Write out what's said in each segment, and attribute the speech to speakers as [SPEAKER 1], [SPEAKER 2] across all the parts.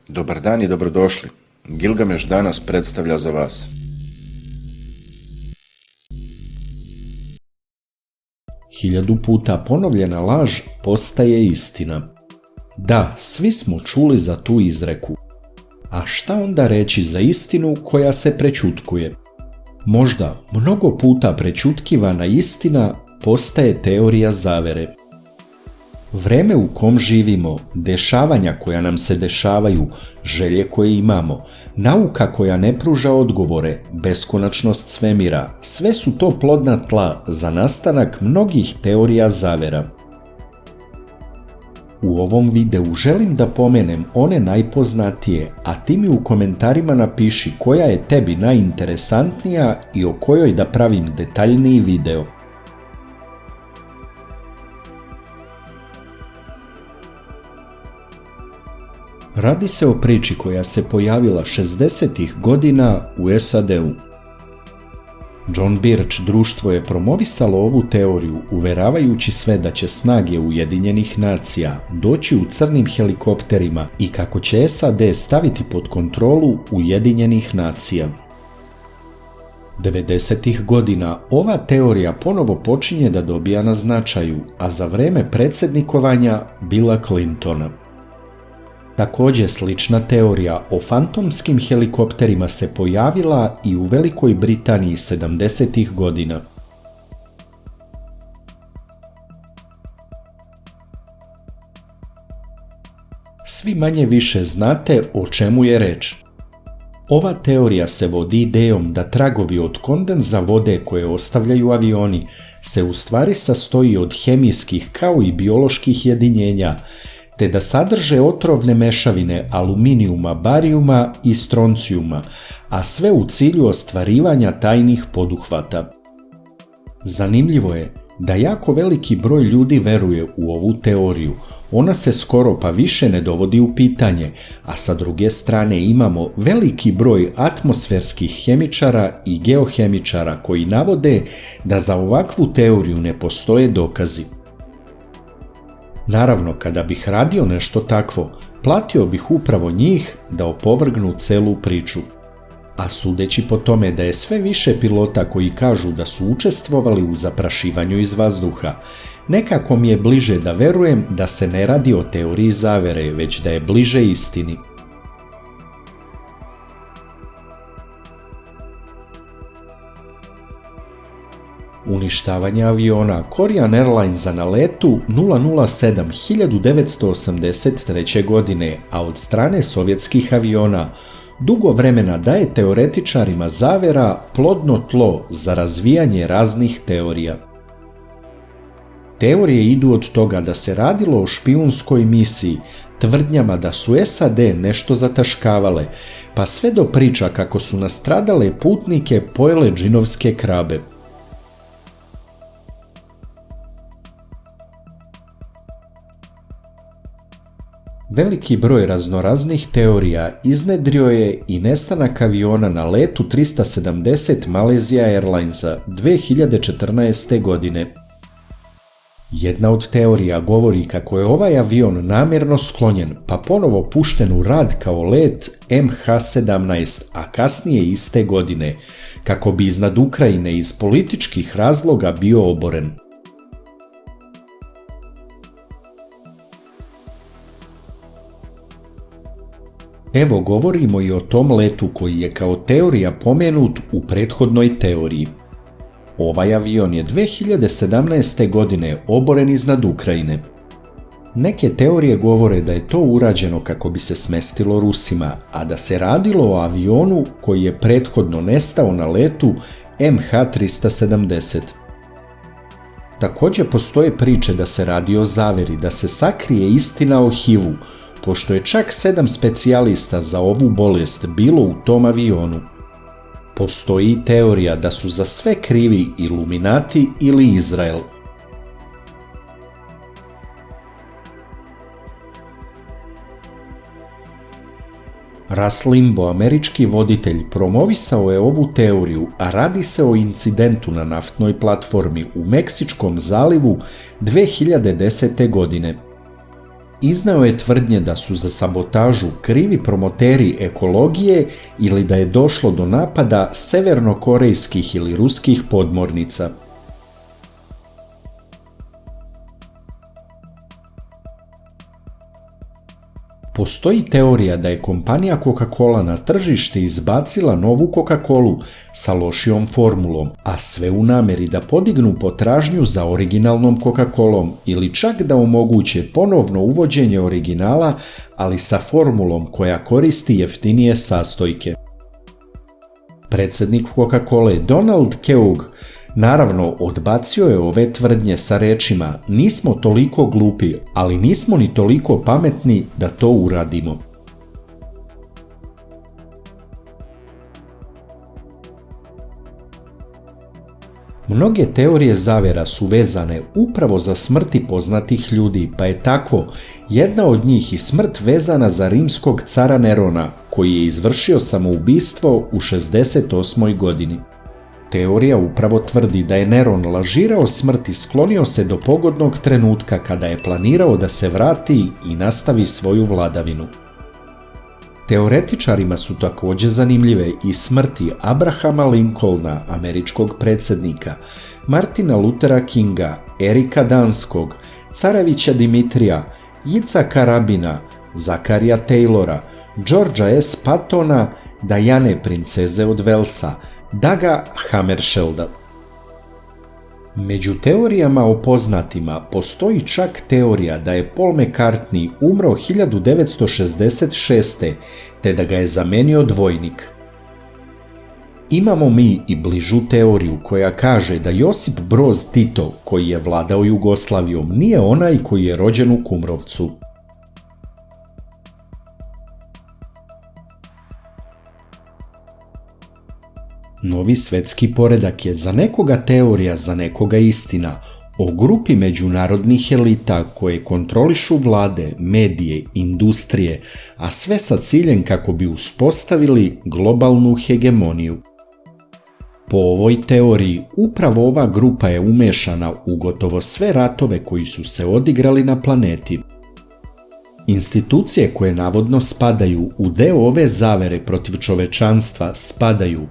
[SPEAKER 1] Dobar dan i dobrodošli. Gilgameš danas predstavlja za vas.
[SPEAKER 2] Hiljadu puta ponovljena laž postaje istina. Da, svi smo čuli za tu izreku. A šta onda reći za istinu koja se prećutkuje? Možda mnogo puta prećutkivana istina postaje teorija zavere. Vreme u kom živimo, dešavanja koja nam se dešavaju, želje koje imamo, nauka koja ne pruža odgovore, beskonačnost svemira, sve su to plodna tla za nastanak mnogih teorija zavera. U ovom videu želim da pomenem one najpoznatije, a ti mi u komentarima napiši koja je tebi najinteresantnija i o kojoj da pravim detaljniji video. Radi se o priči koja se pojavila 60-ih godina u SAD-u. John Birch društvo je promovisalo ovu teoriju uveravajući sve da će snage Ujedinjenih nacija doći u crnim helikopterima i kako će SAD staviti pod kontrolu Ujedinjenih nacija. 90-ih godina ova teorija ponovo počinje da dobija na značaju, a za vreme predsjednikovanja Billa Clintona. Također slična teorija o fantomskim helikopterima se pojavila i u Velikoj Britaniji 70-ih godina. Svi manje više znate o čemu je reč. Ova teorija se vodi idejom da tragovi od kondenza vode koje ostavljaju avioni se u stvari sastoji od hemijskih kao i bioloških jedinjenja, te da sadrže otrovne mešavine aluminijuma, barijuma i stroncijuma, a sve u cilju ostvarivanja tajnih poduhvata. Zanimljivo je da jako veliki broj ljudi veruje u ovu teoriju, ona se skoro pa više ne dovodi u pitanje, a sa druge strane imamo veliki broj atmosferskih hemičara i geohemičara koji navode da za ovakvu teoriju ne postoje dokazi. Naravno, kada bih radio nešto takvo, platio bih upravo njih da opovrgnu celu priču. A sudeći po tome da je sve više pilota koji kažu da su učestvovali u zaprašivanju iz vazduha, nekako mi je bliže da verujem da se ne radi o teoriji zavere, već da je bliže istini. Uništavanje aviona Korean Airlinesa na letu 007 1983. godine, a od strane sovjetskih aviona, dugo vremena daje teoretičarima zavera plodno tlo za razvijanje raznih teorija. Teorije idu od toga da se radilo o špijunskoj misiji, tvrdnjama da su SAD nešto zataškavale, pa sve do priča kako su nastradale putnike pojele džinovske krabe. Veliki broj raznoraznih teorija iznedrio je i nestanak aviona na letu 370 Malaysia Airlinesa 2014. godine. Jedna od teorija govori kako je ovaj avion namjerno sklonjen pa ponovo pušten u rad kao let MH17, a kasnije iste godine, kako bi iznad Ukrajine iz političkih razloga bio oboren. Evo govorimo i o tom letu koji je kao teorija pomenut u prethodnoj teoriji. Ovaj avion je 2017. godine oboren iznad Ukrajine. Neke teorije govore da je to urađeno kako bi se smestilo Rusima, a da se radilo o avionu koji je prethodno nestao na letu MH370. Također postoje priče da se radi o zaveri, da se sakrije istina o HIV-u, pošto je čak 7 specijalista za ovu bolest bilo u tom avionu. Postoji i teorija da su za sve krivi Iluminati ili Izrael. Russ Limbaugh, američki voditelj, promovisao je ovu teoriju, a radi se o incidentu na naftnoj platformi u Meksičkom zalivu 2010. godine. Izneo je tvrdnje da su za sabotažu krivi promoteri ekologije ili da je došlo do napada severnokorejskih ili ruskih podmornica. Postoji teorija da je kompanija Coca-Cola na tržište izbacila novu Coca-Colu sa lošijom formulom, a sve u nameri da podignu potražnju za originalnom Coca-Colom ili čak da omoguće ponovno uvođenje originala, ali sa formulom koja koristi jeftinije sastojke. Predsjednik Coca-Cole Donald Keough naravno odbacio je ove tvrdnje sa rečima: nismo toliko glupi, ali nismo ni toliko pametni da to uradimo. Mnoge teorije zavjera su vezane upravo za smrti poznatih ljudi, pa je tako jedna od njih i smrt vezana za rimskog cara Nerona, koji je izvršio samoubistvo u 68. godini. Teorija upravo tvrdi da je Neron lažirao smrt i sklonio se do pogodnog trenutka kada je planirao da se vrati i nastavi svoju vladavinu. Teoretičarima su također zanimljive i smrti Abrahama Lincolna, američkog predsjednika, Martina Luthera Kinga, Erika Danskog, Carevića Dimitrija, Jicaka Rabina, Zakarija Taylora, Georgea S. Pattona, Diane princeze od Velsa, Daga Hammarskjölda. Među teorijama o poznatima postoji čak teorija da je Paul McCartney umro 1966. te da ga je zamenio dvojnik. Imamo mi i bližu teoriju koja kaže da Josip Broz Tito, koji je vladao Jugoslavijom, nije onaj koji je rođen u Kumrovcu. Novi svetski poredak je za nekoga teorija, za nekoga istina, o grupi međunarodnih elita koje kontrolišu vlade, medije, industrije, a sve sa ciljem kako bi uspostavili globalnu hegemoniju. Po ovoj teoriji, upravo ova grupa je umešana u gotovo sve ratove koji su se odigrali na planeti. Institucije koje navodno spadaju u deo ove zavere protiv čovečanstva spadaju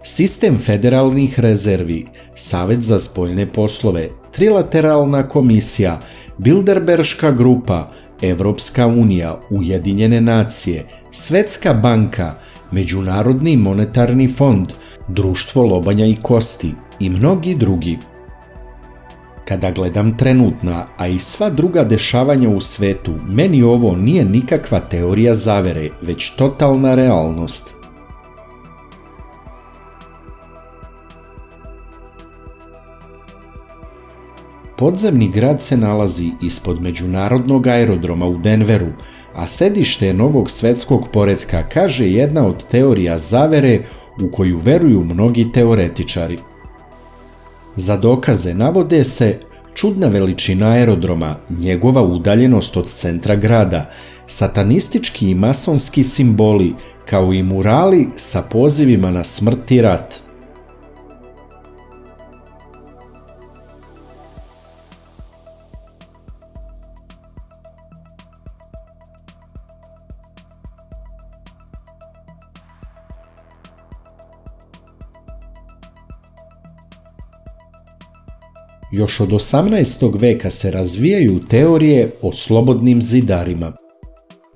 [SPEAKER 2] Sistem federalnih rezervi, Savet za spoljne poslove, Trilateralna komisija, Bilderberška grupa, Evropska unija, Ujedinjene nacije, Svetska banka, Međunarodni monetarni fond, Društvo lobanja i kosti i mnogi drugi. Kada gledam trenutna, a i sva druga dešavanja u svetu, meni ovo nije nikakva teorija zavere, već totalna realnost. Podzemni grad se nalazi ispod međunarodnog aerodroma u Denveru, a sedište je novog svetskog poretka, kaže jedna od teorija zavere u koju veruju mnogi teoretičari. Za dokaze navode se čudna veličina aerodroma, njegova udaljenost od centra grada, satanistički i masonski simboli, kao i murali sa pozivima na smrt i rat. Još od 18. veka se razvijaju teorije o slobodnim zidarima.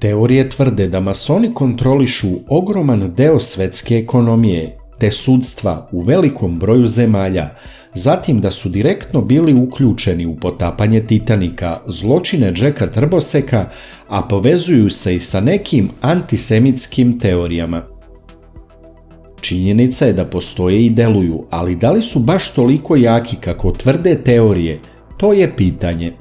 [SPEAKER 2] Teorije tvrde da masoni kontrolišu ogroman deo svetske ekonomije, te sudstva u velikom broju zemalja, zatim da su direktno bili uključeni u potapanje Titanika, zločine Jacka Trboseka, a povezuju se i sa nekim antisemitskim teorijama. Činjenica je da postoje i deluju, ali da li su baš toliko jaki kako tvrde teorije, to je pitanje.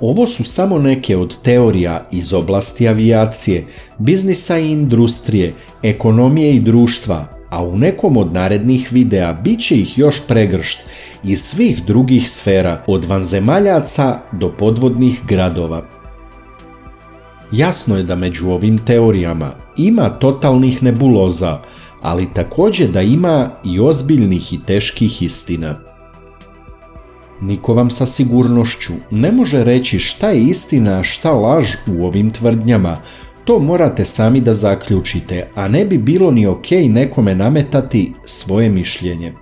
[SPEAKER 2] Ovo su samo neke od teorija iz oblasti avijacije, biznisa i industrije, ekonomije i društva, a u nekom od narednih videa bit će ih još pregršt iz svih drugih sfera, od vanzemaljaca do podvodnih gradova. Jasno je da među ovim teorijama ima totalnih nebuloza, ali također da ima i ozbiljnih i teških istina. Niko vam sa sigurnošću ne može reći šta je istina, a šta laž u ovim tvrdnjama. To morate sami da zaključite, a ne bi bilo ni okej nekome nametati svoje mišljenje.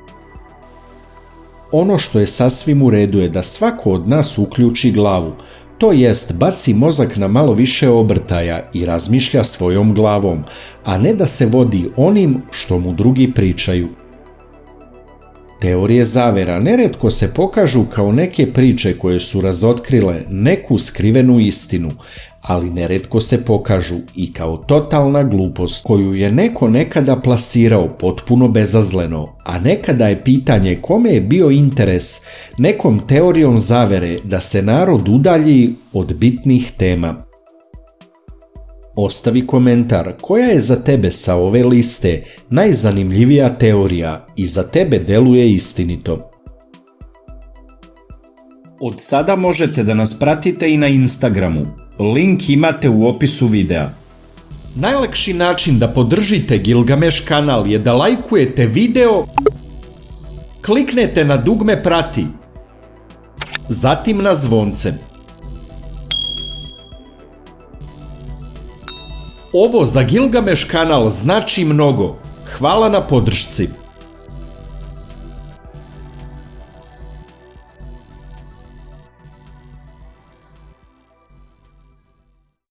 [SPEAKER 2] Ono što je sasvim u redu je da svako od nas uključi glavu, to jest baci mozak na malo više obrtaja i razmišlja svojom glavom, a ne da se vodi onim što mu drugi pričaju. Teorije zavera neretko se pokažu kao neke priče koje su razotkrile neku skrivenu istinu, ali neretko se pokažu i kao totalna glupost koju je neko nekada plasirao potpuno bezazleno, a nekada je pitanje kome je bio interes nekom teorijom zavere da se narod udalji od bitnih tema. Ostavi komentar koja je za tebe sa ove liste najzanimljivija teorija i za tebe deluje istinito. Od sada možete da nas pratite i na Instagramu. Link imate u opisu videa. Najlakši način da podržite Gilgamesh kanal je da lajkujete video, kliknete na dugme prati, zatim na zvonce. Ovo za Gilgamesh kanal znači mnogo. Hvala na podršci.